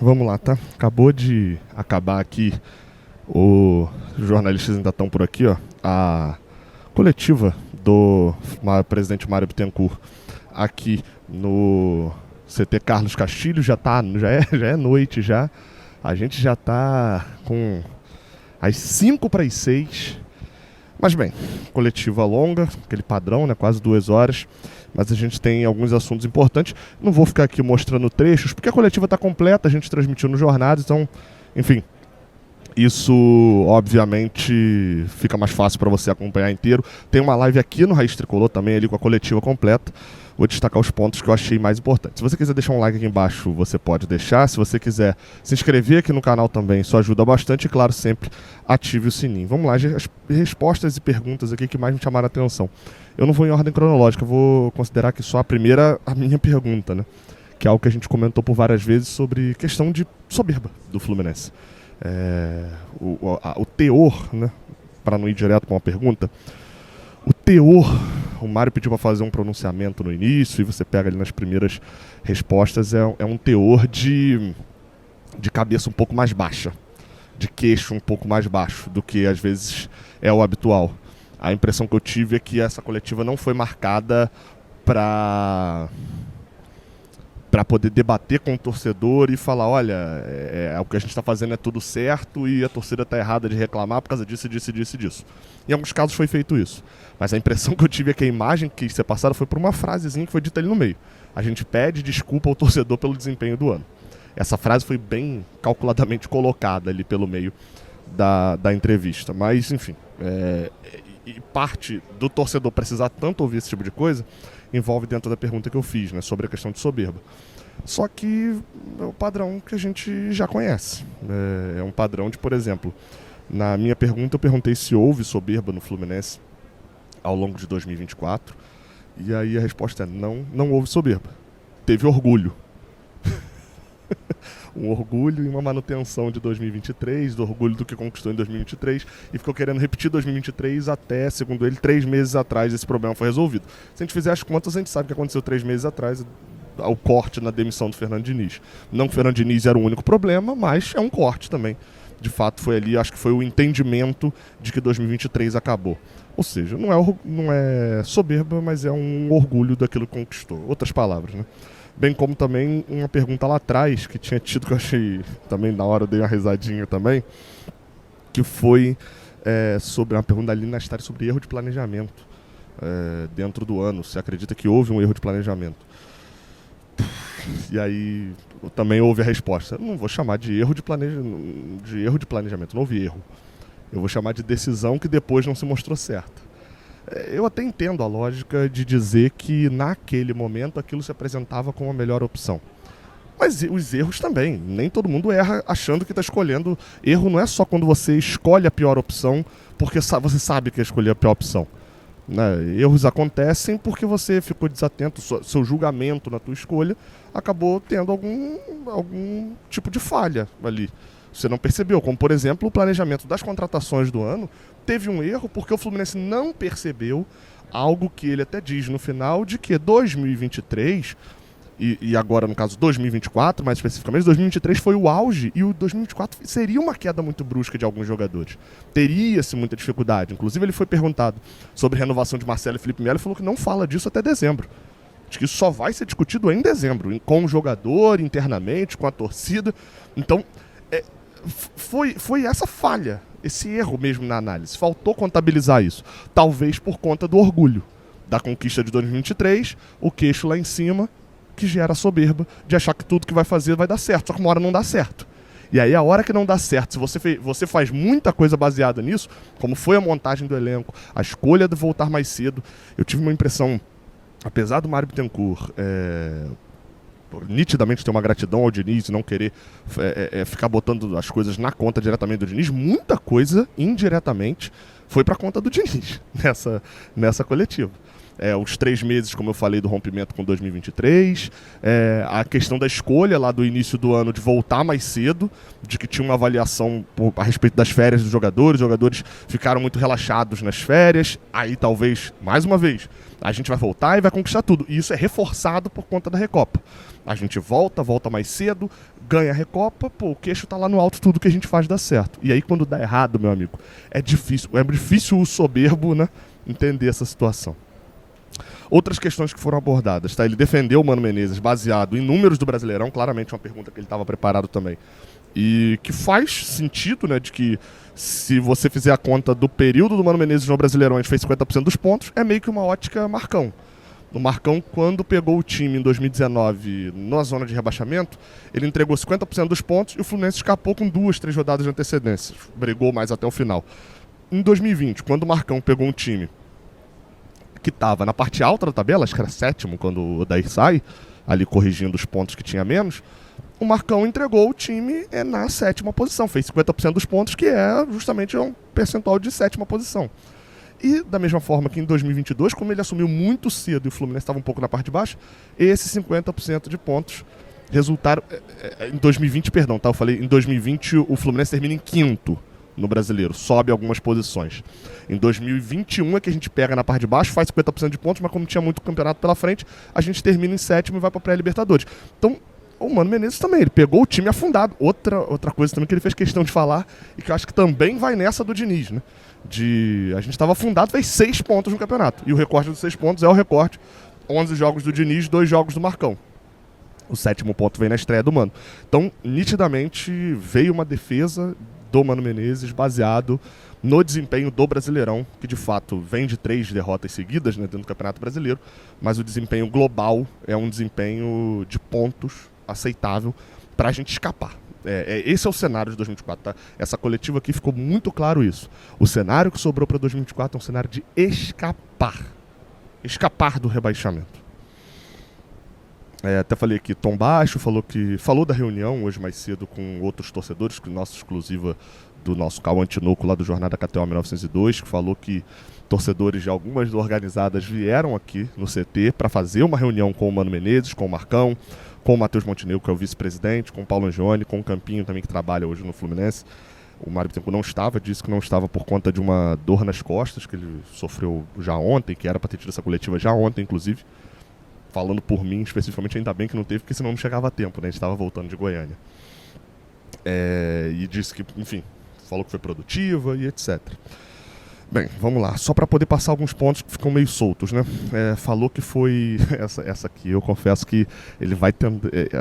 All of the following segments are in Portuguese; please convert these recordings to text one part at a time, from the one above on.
vamos lá, tá? Acabou de acabar aqui, os jornalistas ainda estão por aqui, ó. A coletiva do presidente Mário Bittencourt aqui no CT Carlos Castilho já é noite já. A gente já tá com as 5 para as 6. Mas bem, coletiva longa, aquele padrão, né? Quase 2 horas. Mas a gente tem alguns assuntos importantes. Não vou ficar aqui mostrando trechos, porque a coletiva está completa, a gente transmitiu no Jornada, então, enfim, isso obviamente fica mais fácil para você acompanhar inteiro. Tem uma live aqui no Raiz Tricolor também, ali com a coletiva completa. Vou destacar os pontos que eu achei mais importantes. Se você quiser deixar um like aqui embaixo, você pode deixar. Se você quiser se inscrever aqui no canal também, isso ajuda bastante. E claro, sempre ative o sininho. Vamos lá, as respostas e perguntas aqui que mais me chamaram a atenção. Eu não vou em ordem cronológica, eu vou considerar que só a primeira, a minha pergunta, né? Que é algo que a gente comentou por várias vezes sobre questão de soberba do Fluminense. O teor, né? Para não ir direto com uma pergunta, o teor, o Mário pediu para fazer um pronunciamento no início e você pega ali nas primeiras respostas, é um teor de cabeça um pouco mais baixa, de queixo um pouco mais baixo do que às vezes é o habitual. A impressão que eu tive é que essa coletiva não foi marcada para poder debater com o torcedor e falar, olha, o que a gente está fazendo é tudo certo e a torcida está errada de reclamar por causa disso, disso, disso e disso. Em alguns casos foi feito isso. Mas a impressão que eu tive é que a imagem que quis ser passada foi por uma frasezinha que foi dita ali no meio. A gente pede desculpa ao torcedor pelo desempenho do ano. Essa frase foi bem calculadamente colocada ali pelo meio da entrevista. Mas, enfim, e parte do torcedor precisar tanto ouvir esse tipo de coisa envolve dentro da pergunta que eu fiz, né, sobre a questão de soberba. Só que é o padrão que a gente já conhece. É um padrão de, por exemplo, na minha pergunta eu perguntei se houve soberba no Fluminense ao longo de 2024, e aí a resposta é não houve soberba. Teve orgulho. Um orgulho e uma manutenção de 2023, do orgulho do que conquistou em 2023, e ficou querendo repetir 2023 até, segundo ele, 3 meses atrás esse problema foi resolvido. Se a gente fizer as contas, a gente sabe o que aconteceu 3 meses atrás, o corte na demissão do Fernando Diniz. Não que o Fernando Diniz era o único problema, mas é um corte também. De fato, foi ali, acho que foi o entendimento de que 2023 acabou. Ou seja, não é soberba, mas é um orgulho daquilo que conquistou. Outras palavras, né? Bem como também uma pergunta lá atrás, que tinha tido, que eu achei, também na hora eu dei uma risadinha também, que foi sobre uma pergunta ali na história sobre erro de planejamento dentro do ano. Você acredita que houve um erro de planejamento? E aí também houve a resposta. Não vou chamar de erro de planejamento, não houve erro. Eu vou chamar de decisão que depois não se mostrou certa. Eu até entendo a lógica de dizer que naquele momento aquilo se apresentava como a melhor opção. Mas os erros também. Nem todo mundo erra achando que está escolhendo. Erro não é só quando você escolhe a pior opção porque você sabe que escolheu a pior opção. Né? Erros acontecem porque você ficou desatento, seu julgamento na tua escolha acabou tendo algum tipo de falha ali. Você não percebeu, como por exemplo o planejamento das contratações do ano teve um erro porque o Fluminense não percebeu algo que ele até diz no final, de que 2023 e agora no caso 2024, mais especificamente 2023 foi o auge e o 2024 seria uma queda muito brusca de alguns jogadores, teria-se muita dificuldade. Inclusive ele foi perguntado sobre renovação de Marcelo e Felipe Melo e falou que não fala disso até dezembro. Acho que isso só vai ser discutido em dezembro, com o jogador, internamente, com a torcida. Então foi essa falha, esse erro mesmo na análise. Faltou contabilizar isso. Talvez por conta do orgulho da conquista de 2023, o queixo lá em cima, que gera soberba de achar que tudo que vai fazer vai dar certo. Só que uma hora não dá certo. E aí a hora que não dá certo, se você faz muita coisa baseada nisso, como foi a montagem do elenco, a escolha de voltar mais cedo, eu tive uma impressão, apesar do Mário Bittencourt nitidamente ter uma gratidão ao Diniz e não querer ficar botando as coisas na conta diretamente do Diniz, muita coisa indiretamente foi para conta do Diniz nessa coletiva. Os 3 meses, como eu falei, do rompimento com 2023, a questão da escolha lá do início do ano de voltar mais cedo, de que tinha uma avaliação a respeito das férias dos jogadores, os jogadores ficaram muito relaxados nas férias, aí talvez, mais uma vez, a gente vai voltar e vai conquistar tudo, e isso é reforçado por conta da Recopa. A gente volta mais cedo, ganha a Recopa, pô, o queixo tá lá no alto, tudo que a gente faz dá certo. E aí quando dá errado, meu amigo, é difícil o soberbo, né, entender essa situação. Outras questões que foram abordadas, tá? Ele defendeu o Mano Menezes baseado em números do Brasileirão, claramente uma pergunta que ele estava preparado também. E que faz sentido, né, de que se você fizer a conta do período do Mano Menezes no Brasileirão, a gente fez 50% dos pontos, é meio que uma ótica Marcão. O Marcão, quando pegou o time em 2019 na zona de rebaixamento, ele entregou 50% dos pontos e o Fluminense escapou com 2, 3 rodadas de antecedência. Brigou mais até o final. Em 2020, quando o Marcão pegou um time que estava na parte alta da tabela, acho que era sétimo quando o Odair sai, ali corrigindo os pontos que tinha menos, o Marcão entregou o time na 7ª posição, fez 50% dos pontos, que é justamente um percentual de 7ª posição. E da mesma forma que em 2022, como ele assumiu muito cedo e o Fluminense estava um pouco na parte de baixo, esses 50% de pontos resultaram... Em 2020, perdão, tá? Eu falei, em 2020 o Fluminense termina em 5º no Brasileiro, sobe algumas posições. Em 2021 é que a gente pega na parte de baixo, faz 50% de pontos, mas como tinha muito campeonato pela frente, a gente termina em 7º e vai para a pré-Libertadores. Então, o Mano Menezes também, ele pegou o time afundado. Outra coisa também que ele fez questão de falar, e que eu acho que também vai nessa do Diniz, né? A gente estava afundado, fez 6 pontos no campeonato. E o recorde dos 6 pontos é o recorde. 11 jogos do Diniz, 2 jogos do Marcão. O 7º ponto vem na estreia do Mano. Então, nitidamente, veio uma defesa do Mano Menezes baseado no desempenho do Brasileirão, que de fato vem de 3 derrotas seguidas, né, dentro do Campeonato Brasileiro, mas o desempenho global é um desempenho de pontos aceitável para a gente escapar. Esse é o cenário de 2024, tá? Essa coletiva aqui ficou muito claro isso. O cenário que sobrou para 2024 é um cenário de escapar. Escapar do rebaixamento. Até falei aqui, Tom Baixo falou da reunião hoje mais cedo com outros torcedores, que nossa exclusiva do nosso Cauã Tinoco lá do Jornada KTO 1902, que falou que torcedores de algumas organizadas vieram aqui no CT para fazer uma reunião com o Mano Menezes, com o Marcão, com o Matheus Montenegro, que é o vice-presidente, com o Paulo Angione, com o Campinho também, que trabalha hoje no Fluminense. O Mário Bittencourt não estava, disse que não estava por conta de uma dor nas costas, que ele sofreu já ontem, que era para ter tido essa coletiva já ontem, inclusive. Falando por mim, especificamente, ainda bem que não teve, porque senão não chegava a tempo, né? A gente estava voltando de Goiânia. E disse que, enfim, falou que foi produtiva e etc. Bem, vamos lá. Só para poder passar alguns pontos que ficam meio soltos, né? Falou que foi... Essa aqui, eu confesso que ele vai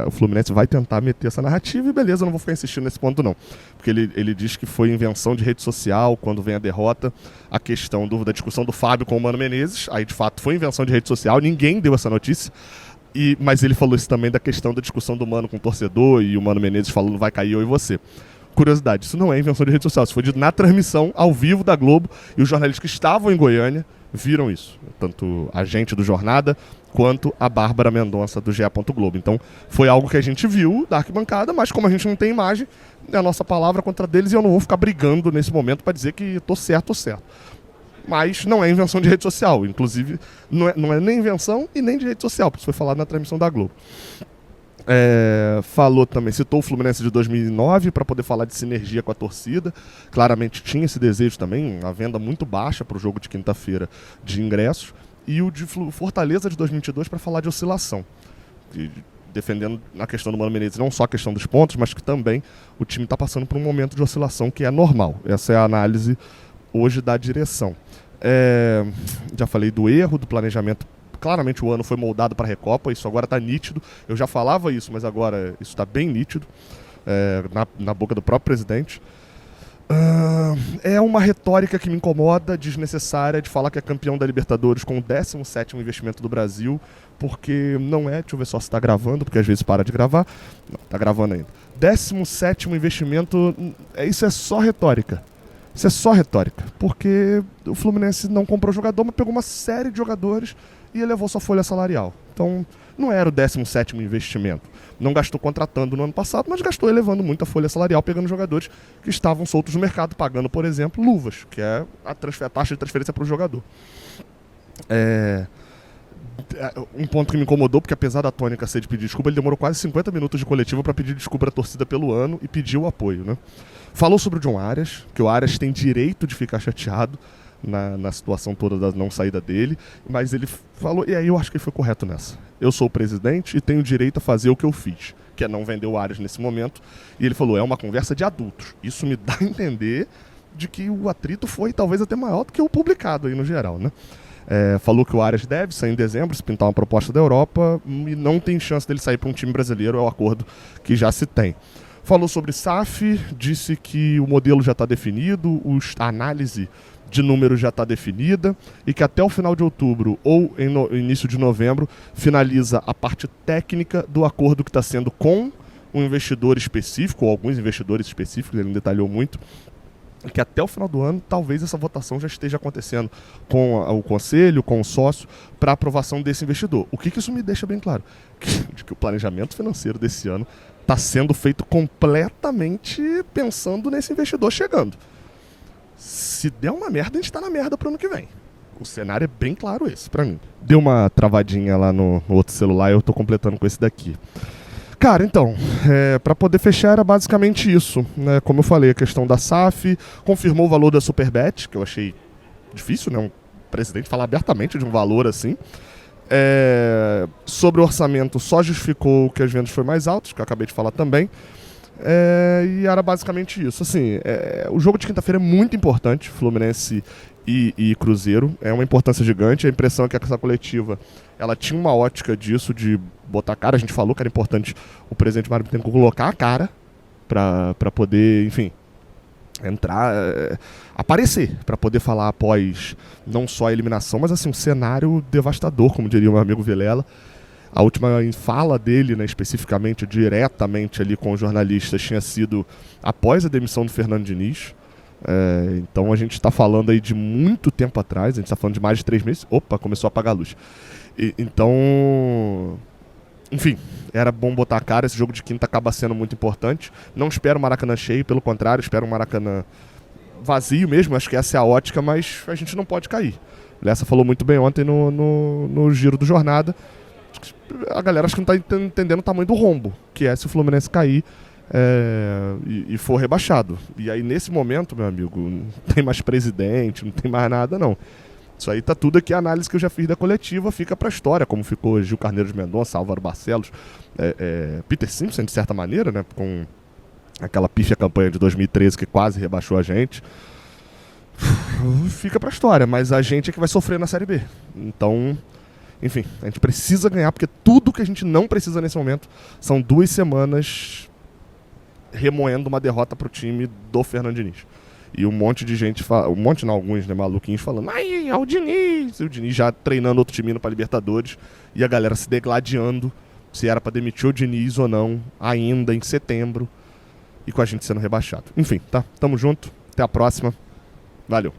o Fluminense vai tentar meter essa narrativa e beleza, eu não vou ficar insistindo nesse ponto não. Porque ele diz que foi invenção de rede social, quando vem a derrota, a questão da discussão do Fábio com o Mano Menezes. Aí, de fato, foi invenção de rede social, ninguém deu essa notícia. Mas ele falou isso também da questão da discussão do Mano com o torcedor e o Mano Menezes falando vai cair eu e você. Curiosidade, isso não é invenção de rede social, isso foi dito na transmissão ao vivo da Globo e os jornalistas que estavam em Goiânia viram isso, tanto a gente do Jornada quanto a Bárbara Mendonça do GE. Globo. Então foi algo que a gente viu da arquibancada, mas como a gente não tem imagem, é a nossa palavra contra deles e eu não vou ficar brigando nesse momento para dizer que tô certo. Mas não é invenção de rede social, inclusive não é nem invenção e nem de rede social, porque isso foi falado na transmissão da Globo. Falou também, citou o Fluminense de 2009 para poder falar de sinergia com a torcida. Claramente tinha esse desejo também, a venda muito baixa para o jogo de quinta-feira de ingressos. E o de Fortaleza de 2022 para falar de oscilação. Defendendo a questão do Mano Menezes, não só a questão dos pontos, mas que também o time está passando por um momento de oscilação que é normal. Essa é a análise hoje da direção. Já falei do erro, do planejamento. Claramente o ano foi moldado para a Recopa, isso agora está nítido. Eu já falava isso, mas agora isso está bem nítido na boca do próprio presidente. É uma retórica que me incomoda, desnecessária, de falar que é campeão da Libertadores com o 17º investimento do Brasil, porque não é, deixa eu ver só se está gravando, porque às vezes para de gravar. Não, está gravando ainda. 17º investimento, isso é só retórica. Isso é só retórica, porque o Fluminense não comprou jogador, mas pegou uma série de jogadores e elevou sua folha salarial. Então, não era o 17º investimento. Não gastou contratando no ano passado, mas gastou elevando muito a folha salarial, pegando jogadores que estavam soltos no mercado, pagando, por exemplo, luvas, que é a taxa de transferência para o jogador. Um ponto que me incomodou, porque apesar da tônica ser de pedir desculpa, ele demorou quase 50 minutos de coletiva para pedir desculpa à torcida pelo ano e pediu apoio, né? Falou sobre o John Arias, que o Arias tem direito de ficar chateado na situação toda da não saída dele, mas ele falou, e aí eu acho que ele foi correto nessa. Eu sou o presidente e tenho direito a fazer o que eu fiz, que é não vender o Arias nesse momento. E ele falou, é uma conversa de adultos. Isso me dá a entender de que o atrito foi talvez até maior do que o publicado aí no geral, né? Falou que o Arias deve sair em dezembro, se pintar uma proposta da Europa, e não tem chance dele sair para um time brasileiro, é o acordo que já se tem. Falou sobre SAF, disse que o modelo já está definido, a análise de números já está definida e que até o final de outubro ou início de novembro finaliza a parte técnica do acordo que está sendo com um investidor específico, ou alguns investidores específicos, ele não detalhou muito, e que até o final do ano talvez essa votação já esteja acontecendo com o conselho, com o sócio, para aprovação desse investidor. O que isso me deixa bem claro? De que o planejamento financeiro desse ano está sendo feito completamente pensando nesse investidor chegando. Se der uma merda, a gente tá na merda pro ano que vem. O cenário é bem claro esse, pra mim. Deu uma travadinha lá no outro celular e eu tô completando com esse daqui. Cara, então, pra poder fechar era basicamente isso, né? Como eu falei, a questão da SAF, confirmou o valor da Superbet, que eu achei difícil, né? Um presidente falar abertamente de um valor assim. Sobre o orçamento, só justificou que as vendas foram mais altas, que eu acabei de falar também. E era basicamente isso. Assim, o jogo de quinta-feira é muito importante, Fluminense e Cruzeiro. É uma importância gigante. A impressão é que essa coletiva ela tinha uma ótica disso, de botar a cara. A gente falou que era importante o presidente Mário Bittencourt colocar a cara para poder, enfim, entrar, aparecer, para poder falar após não só a eliminação, mas assim, um cenário devastador, como diria o meu amigo Vilela. A última fala dele, né, especificamente, diretamente ali com os jornalistas, tinha sido após a demissão do Fernando Diniz. Então a gente está falando aí de muito tempo atrás, a gente está falando de mais de 3 meses. Opa, começou a apagar a luz. Então, enfim, era bom botar a cara. Esse jogo de quinta acaba sendo muito importante. Não espero o Maracanã cheio, pelo contrário, espero o Maracanã vazio mesmo. Acho que essa é a ótica, mas a gente não pode cair. Lessa falou muito bem ontem no giro do Jornada. A galera acho que não está entendendo o tamanho do rombo, que é se o Fluminense cair e for rebaixado. E aí, nesse momento, meu amigo, não tem mais presidente, não tem mais nada, não. Isso aí tá tudo aqui, a análise que eu já fiz da coletiva fica pra história, como ficou Gil Carneiro de Mendonça, Álvaro Barcelos, Peter Simpson, de certa maneira, né, com aquela pífia campanha de 2013 que quase rebaixou a gente. Fica pra história, mas a gente é que vai sofrer na Série B. Então, enfim, a gente precisa ganhar, porque tudo que a gente não precisa nesse momento são 2 semanas remoendo uma derrota pro time do Fernando Diniz. E um monte de gente, alguns, né, maluquinhos falando, ai, é o Diniz! E o Diniz já treinando outro time indo pra Libertadores, e a galera se degladiando se era pra demitir o Diniz ou não, ainda em setembro, e com a gente sendo rebaixado. Enfim, tá? Tamo junto, até a próxima. Valeu.